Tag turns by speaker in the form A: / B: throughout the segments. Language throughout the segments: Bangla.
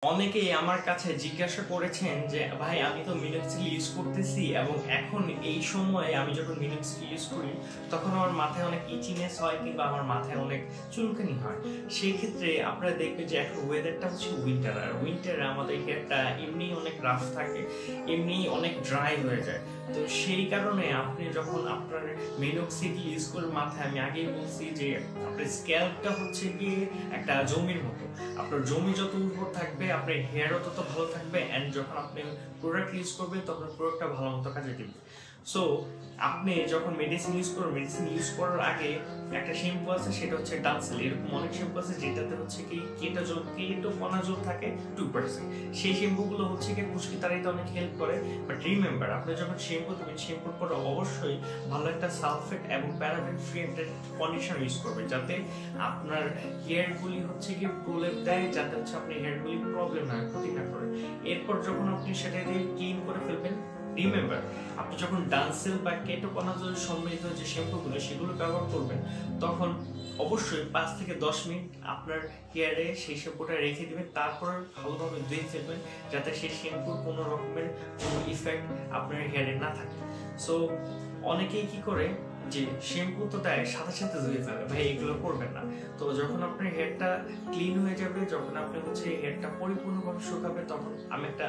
A: অনেকেই আমার কাছে জিজ্ঞাসা করেছেন যে ভাই আমি তো মিনোক্সিল ইউজ করতেছি এবং এখন এই সময়ে আমি যখন মিনোক্সিল ইউজ করি তখন আমার মাথায় অনেক ইচিনেস হয় কিংবা আমার মাথায় অনেক চুলকানি হয়। সেই ক্ষেত্রে আপনারা দেখবেন যে এখন ওয়েদারটা হচ্ছে উইন্টার, আর উইন্টারে আমাদের হেয়ারটা এমনি অনেক রাফ থাকে, এমনি অনেক ড্রাই হয়ে যায়। তো সেই কারণে আপনি যখন আপনার মিনোক্সিল ইউজ করে মাথায়, আমি আগেই বলছি যে আপনার স্ক্যাল্পটা হচ্ছে গিয়ে একটা জমির মতো, আপনার জমি যত উর্বর থাকবে আপনার হেয়ারও তত ভালো থাকবে, অ্যান্ড যখন আপনি প্রোডাক্ট ইউজ করবেন তখন প্রোডাক্টটা ভালো মতো কাজে দিবে। সো আপনি যখন মেডিসিন ইউজ করবেন, মেডিসিন ইউজ করার আগে একটা শ্যাম্পু আছে, সেটা হচ্ছে ডান্সেল। এরকম অনেক শ্যাম্পু আছে যেটাতে হচ্ছে কি কেটোকোনাজোল থাকে 2%। সেই শ্যাম্পুগুলো হচ্ছে কি খুশকি তাড়াইতে অনেক হেল্প করে। বাট রিমেম্বার, আপনি যখন শ্যাম্পু দেবেন শ্যাম্পুর পরে অবশ্যই ভালো একটা সালফেট এবং প্যারাবেন ফ্রি একটা কন্ডিশনার ইউজ করবেন, যাতে আপনার হেয়ারগুলি হচ্ছে কি প্রলেপ দেয়, যাতে হচ্ছে আপনার হেয়ারগুলি প্রবলেম না, ক্ষতি না করে। এরপর যখন আপনি সেটা দিয়ে ক্লিন করে ফেলবেন, রিমেম্বার আপনি যখন ডান্সেল বা কেটোকোনাজোল সমৃদ্ধ যে শ্যাম্পুগুলো সেগুলো ব্যবহার করবেন, তখন অবশ্যই 5 থেকে 10 মিনিট আপনার হেয়ারে সেই শ্যাম্পুটা রেখে দিবেন, তারপর ভালোভাবে ধুয়ে ফেলবেন, যাতে সেই শ্যাম্পুর কোনো রকমের কোনো ইফেক্ট আপনার হেয়ারে না থাকে। সো অনেকেই কি করে যে শ্যাম্পু তো দেয় সাথে সাথে ধুয়ে ফেলে, ভাই এগুলো করবেন না। তো যখন আপনার হেয়ারটা ক্লিন হয়ে যাবে, যখন আপনি হচ্ছে হেয়ারটা পরিপূর্ণভাবে শুকাবে, তখন আমি একটা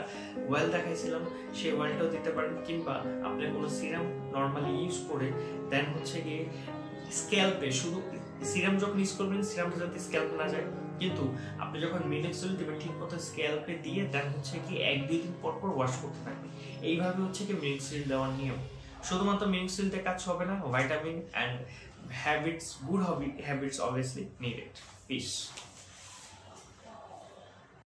A: অয়েল দেখাইছিলাম, সেই অয়েলটাও দিতে পারেন, কিংবা আপনি কোনো সিরাম নর্মালি ইউজ করে দেন হচ্ছে গিয়ে স্ক্যাল্পে, শুধু সিরাম যখন ইউজ করবেন সিরামটা যাতে স্ক্যাল্পে না যায়, কিন্তু আপনি যখন মিনোক্সিল দেবেন ঠিক মতো স্ক্যাল্পে দিয়ে দেন হচ্ছে কি 1-2 দিন পর পর ওয়াশ করতে থাকবেন। এইভাবে হচ্ছে কি মিনোক্সিল দেওয়ার নিয়ম। শুধুমাত্র মিনোক্সিল দিয়ে কাজ হবে না, vitamin and habits, good habits obviously needed. Peace.